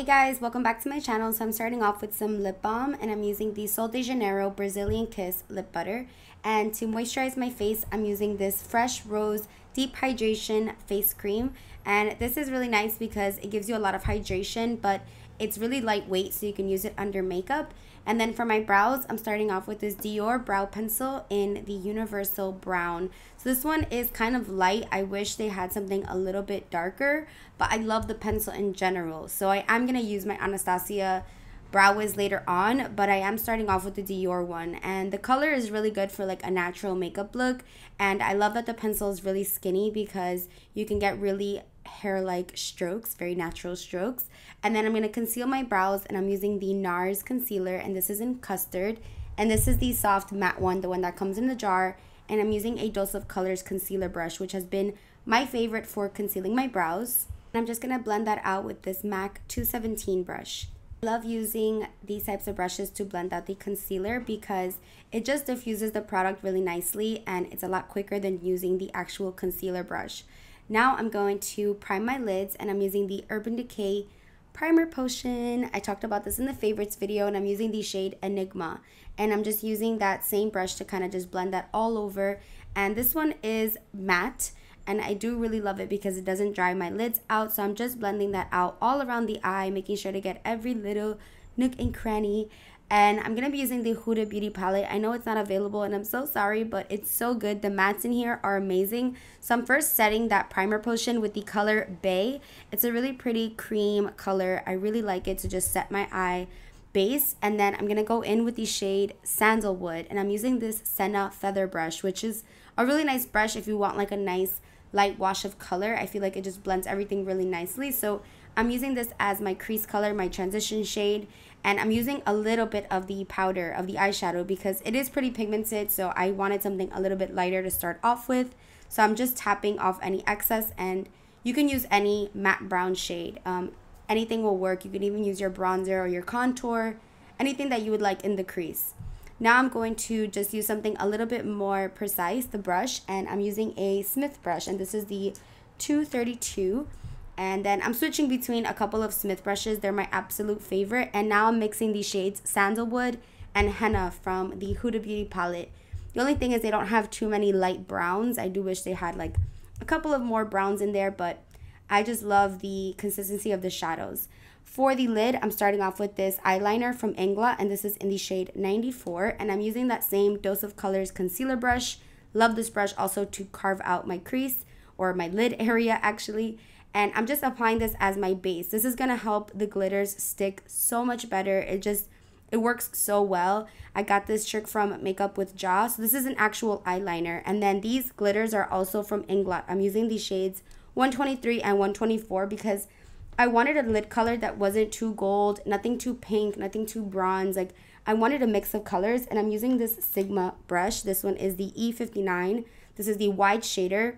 Hey guys, welcome back to my channel. So I'm starting off with some lip balm and I'm using the Sol de Janeiro Brazilian Kiss lip butter. And to moisturize my face, I'm using this Fresh Rose Deep Hydration Face Cream. And this is really nice because it gives you a lot of hydration, but it's really lightweight so you can use it under makeup. And then for my brows, I'm starting off with this Dior brow pencil in the Universal Brown. So this one is kind of light. I wish they had something a little bit darker, but I love the pencil in general. So I am going to use my Anastasia Brow Wiz later on, but I am starting off with the Dior one. And the color is really good for like a natural makeup look. And I love that the pencil is really skinny because you can get really hair-like strokes, very natural strokes. And then I'm going to conceal my brows and I'm using the Nars concealer, and this is in Custard. And this is the soft matte one, the one that comes in the jar. And I'm using a Dose of Colors concealer brush, which has been my favorite for concealing my brows. And I'm just going to blend that out with this MAC 217 brush. I love using these types of brushes to blend out the concealer because it just diffuses the product really nicely and it's a lot quicker than using the actual concealer brush. Now I'm going to prime my lids and I'm using the Urban Decay Primer Potion. I talked about this in the favorites video and I'm using the shade Enigma. And I'm just using that same brush to kind of just blend that all over. And this one is matte and I do really love it because it doesn't dry my lids out. So I'm just blending that out all around the eye, making sure to get every little nook and cranny. And I'm going to be using the Huda Beauty palette. I know it's not available and I'm so sorry, but it's so good. The mattes in here are amazing. So I'm first setting that primer potion with the color Beige. It's a really pretty cream color. I really like it to just set my eye base. And then I'm going to go in with the shade Sandalwood. And I'm using this Henna feather brush, which is a really nice brush if you want like a nice light wash of color. I feel like it just blends everything really nicely. So I'm using this as my crease color, my transition shade. And I'm using a little bit of the powder of the eyeshadow because it is pretty pigmented. So I wanted something a little bit lighter to start off with. So I'm just tapping off any excess, and you can use any matte brown shade. Anything will work. You can even use your bronzer or your contour, anything that you would like in the crease. Now I'm going to just use something a little bit more precise, the brush, and I'm using a Smith brush, and this is the 232. And then I'm switching between a couple of Smith brushes. They're my absolute favorite. And now I'm mixing the shades Sandalwood and Henna from the Huda Beauty palette. The only thing is they don't have too many light browns. I do wish they had like a couple of more browns in there, but I just love the consistency of the shadows. For the lid, I'm starting off with this eyeliner from Inglot, and this is in the shade 94. And I'm using that same Dose of Colors concealer brush. Love this brush also to carve out my crease or my lid area actually. And I'm just applying this as my base. This is going to help the glitters stick so much better. It works so well. I got this trick from Makeup with Ja. So this is an actual eyeliner. And then these glitters are also from Inglot. I'm using the shades 123 and 124 because I wanted a lid color that wasn't too gold, nothing too pink, nothing too bronze. Like I wanted a mix of colors, and I'm using this Sigma brush. This one is the E59. This is the wide shader.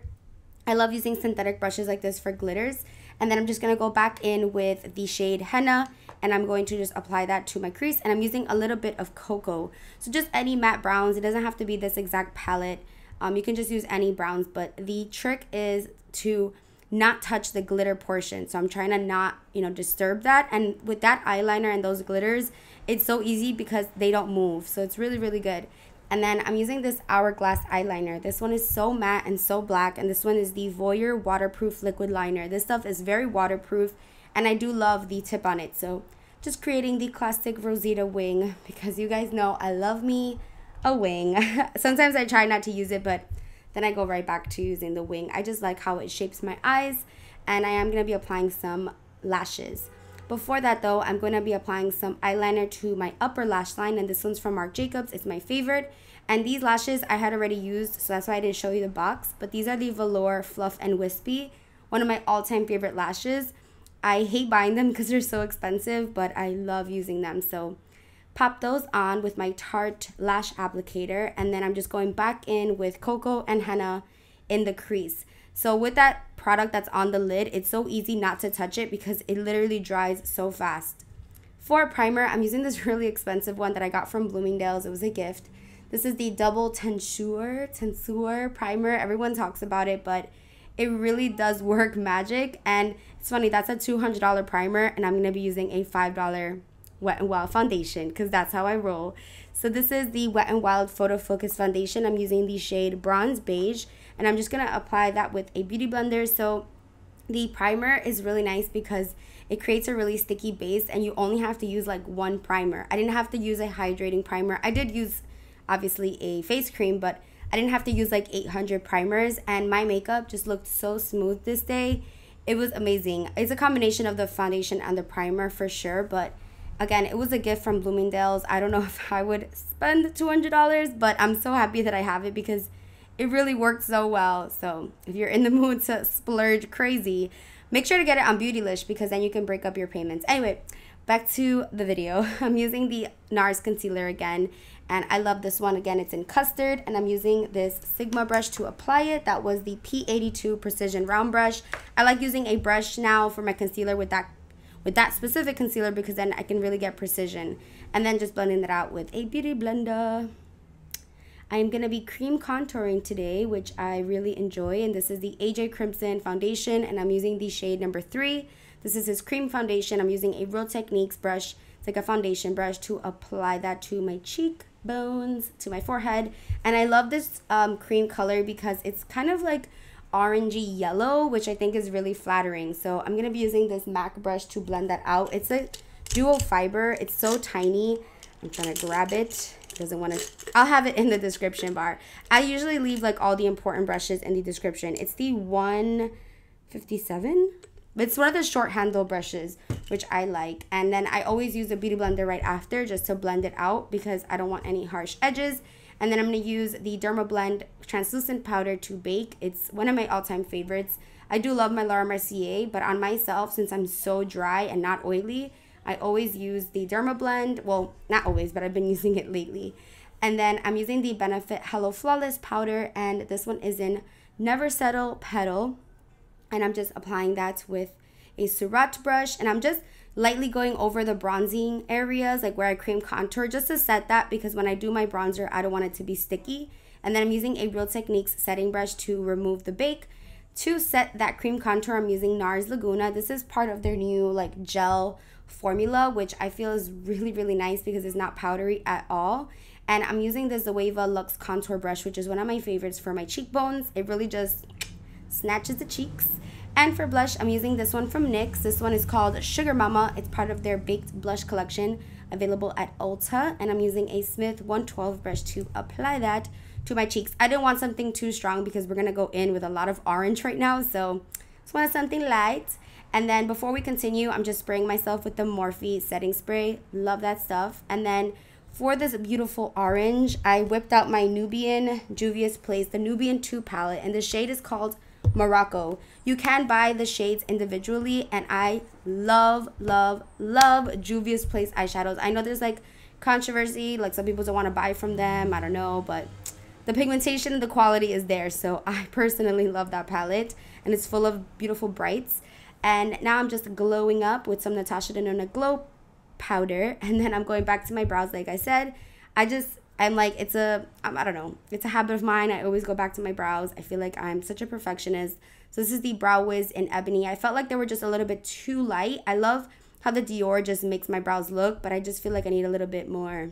I love using synthetic brushes like this for glitters. And then I'm just going to go back in with the shade Henna, and I'm going to just apply that to my crease. And I'm using a little bit of Coco. So just any matte browns. It doesn't have to be this exact palette. You can just use any browns. But the trick is to not touch the glitter portion. So I'm trying to not, disturb that. And with that eyeliner and those glitters, it's so easy because they don't move. So it's really, really good. And then I'm using this Hourglass eyeliner. This one is so matte and so black. And this one is the Voyuer waterproof liquid liner. This stuff is very waterproof. And I do love the tip on it. So just creating the classic Rosita wing. Because you guys know I love me a wing. Sometimes I try not to use it, but then I go right back to using the wing. I just like how it shapes my eyes. And I am going to be applying some lashes. Before that though, I'm going to be applying some eyeliner to my upper lash line, and this one's from Marc Jacobs. It's my favorite. And these lashes I had already used, so that's why I didn't show you the box. But these are the Velour, Fluff, and Whispy. One of my all-time favorite lashes. I hate buying them because they're so expensive, but I love using them. So pop those on with my Tarte lash applicator, and then I'm just going back in with Coco and Henna in the crease. So with that product that's on the lid, it's so easy not to touch it because it literally dries so fast. For a primer, I'm using this really expensive one that I got from Bloomingdale's. It was a gift. This is the double Tenseur primer. Everyone talks about it, but it really does work magic. And it's funny, that's a $200 primer, and I'm going to be using a $5 Wet n Wild foundation because that's how I roll. So this is the Wet n Wild Photo Focus foundation. I'm using the shade Bronze Beige, and I'm just going to apply that with a beauty blender. So the primer is really nice because it creates a really sticky base, and you only have to use like one primer. I didn't have to use a hydrating primer. I did use obviously a face cream, but I didn't have to use like 800 primers, and my makeup just looked so smooth this day. It was amazing. It's a combination of the foundation and the primer for sure, but again, it was a gift from Bloomingdale's. I don't know if I would spend $200, but I'm so happy that I have it because it really worked so well. So if you're in the mood to splurge crazy, make sure to get it on Beautylish because then you can break up your payments. Anyway, back to the video. I'm using the Nars concealer again, and I love this one. Again, it's in Custard, and I'm using this Sigma brush to apply it. That was the P82 Precision Round Brush. I like using a brush now for my concealer with that specific concealer because then I can really get precision. And then just blending that out with a beauty blender. I am going to be cream contouring today, which I really enjoy. And this is the AJ Crimson foundation, and I'm using the shade number 3. This is his cream foundation. I'm using a Real Techniques brush. It's like a foundation brush to apply that to my cheekbones, to my forehead. And I love this cream color because it's kind of like orangey yellow, which I think is really flattering. So I'm going to be using this MAC brush to blend that out. It's a dual fiber. It's so tiny. I'm trying to grab it. Doesn't want to. I'll have it in the description bar. I usually leave like all the important brushes in the description. It's the 157. It's one of the short handle brushes, which I like. And then I always use a beauty blender right after just to blend it out because I don't want any harsh edges. And then I'm going to use the Dermablend translucent powder to bake. It's one of my all-time favorites. I do love my Laura Mercier, but on myself, since I'm so dry and not oily, I always use the Dermablend. Well, not always, but I've been using it lately. And then I'm using the Benefit Hello Flawless powder, and this one is in Never Settle Petal. And I'm just applying that with a Surratt brush, and I'm just lightly going over the bronzing areas, like where I cream contour, just to set that because when I do my bronzer, I don't want it to be sticky. And then I'm using a Real Techniques setting brush to remove the bake. To set that cream contour, I'm using Nars Laguna. This is part of their new like gel formula, which I feel is really, really nice because it's not powdery at all. And I'm using the Zoeva Luxe contour brush, which is one of my favorites for my cheekbones. It really just snatches the cheeks. And for blush, I'm using this one from NYX. This one is called Sugar Mama. It's part of their baked blush collection, available at Ulta. And I'm using a Smith 112 brush to apply that to my cheeks. I didn't want something too strong because we're going to go in with a lot of orange right now. So just wanted something light. And then before we continue, I'm just spraying myself with the Morphe setting spray. Love that stuff. And then for this beautiful orange, I whipped out my Nubian Juvia's Place, the Nubian 2 palette. And the shade is called Morocco. You can buy the shades individually, and I love, love, love Juvia's Place eyeshadows. I know there's like controversy, like some people don't want to buy from them, I don't know, but the pigmentation and the quality is there. So I personally love that palette, and it's full of beautiful brights. And now I'm just glowing up with some Natasha Denona Glow powder, and then I'm going back to my brows. Like I said, I'm like, I don't know, it's a habit of mine. I always go back to my brows. I feel like I'm such a perfectionist. So this is the Brow Wiz in Ebony. I felt like they were just a little bit too light. I love how the Dior just makes my brows look, but I just feel like I need a little bit more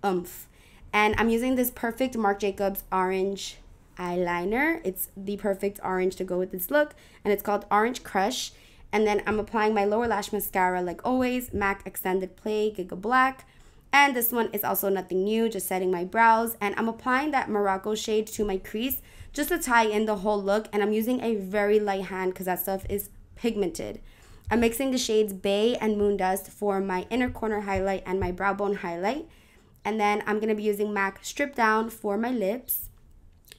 oomph. And I'm using this perfect Marc Jacobs orange eyeliner. It's the perfect orange to go with this look, and it's called Orange Crush. And then I'm applying my lower lash mascara, like always, MAC Extended Play Giga Black. And this one is also nothing new, just setting my brows. And I'm applying that Morocco shade to my crease just to tie in the whole look. And I'm using a very light hand because that stuff is pigmented. I'm mixing the shades Bay and Moon Dust for my inner corner highlight and my brow bone highlight. And then I'm going to be using MAC Strip Down for my lips.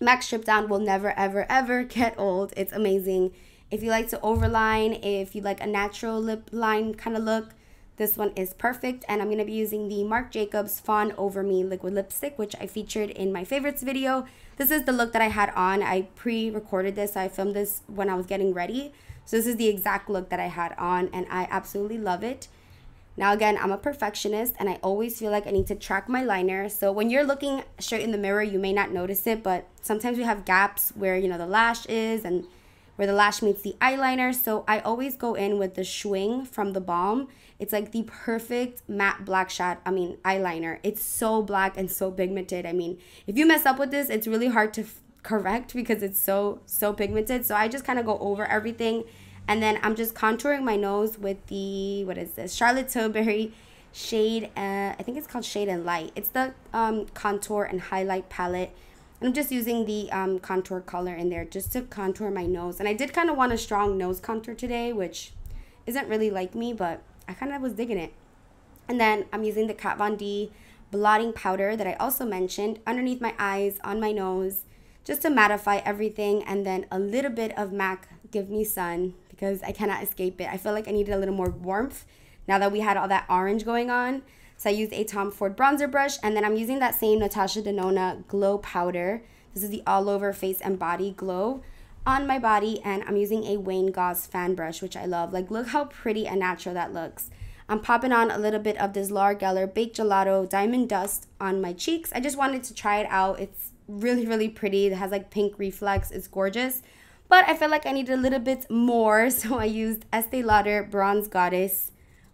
MAC Strip Down will never, ever, ever get old. It's amazing. If you like to overline, if you like a natural lip line kind of look, this one is perfect. And I'm going to be using the Marc Jacobs Fawn Over Me liquid lipstick, which I featured in my favorites video. This is the look that I had on. I pre-recorded this. I filmed this when I was getting ready. So this is the exact look that I had on, and I absolutely love it. Now again, I'm a perfectionist, and I always feel like I need to track my liner. So when you're looking straight in the mirror, you may not notice it, but sometimes we have gaps where, you know, the lash is and where the lash meets the eyeliner. So I always go in with the Schwing from the Balm. It's like the perfect matte black eyeliner. It's so black and so pigmented. I mean, if you mess up with this, it's really hard to correct because it's so pigmented. So I just kind of go over everything, and then I'm just contouring my nose with the, what is this, Charlotte Tilbury shade, I think it's called Shade and Light. It's the contour and highlight palette. And I'm just using the contour color in there just to contour my nose. And I did kind of want a strong nose contour today, which isn't really like me, but I kind of was digging it. And then I'm using the Kat Von D blotting powder that I also mentioned underneath my eyes, on my nose, just to mattify everything. And then a little bit of MAC Give Me Sun, because I cannot escape it. I feel like I needed a little more warmth now that we had all that orange going on. So I used a Tom Ford bronzer brush, and then I'm using that same Natasha Denona glow powder. This is the all over face and body glow on my body, and I'm using a Wayne Goss fan brush, which I love. Like, look how pretty and natural that looks. I'm popping on a little bit of this Laura Geller Baked Gelato Diamond Dust on my cheeks. I just wanted to try it out. It's really pretty. It has like pink reflex. It's gorgeous. But I feel like I needed a little bit more, so I used Estee Lauder Bronze Goddess.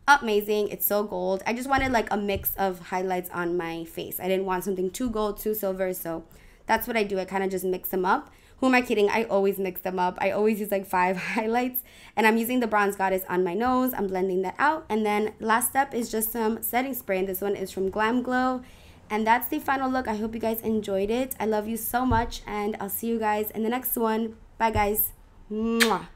Amazing. It's so gold. I just wanted like a mix of highlights on my face. I didn't want something too gold, too silver, so that's what I do. I kind of just mix them up. Who am I kidding? I always mix them up. I always use like 5 highlights, and I'm using the Bronze Goddess on my nose. I'm blending that out, and then last step is just some setting spray, and this one is from Glam Glow. And that's the final look. I hope you guys enjoyed it. I love you so much, and I'll see you guys in the next one. Bye, guys. Mwah.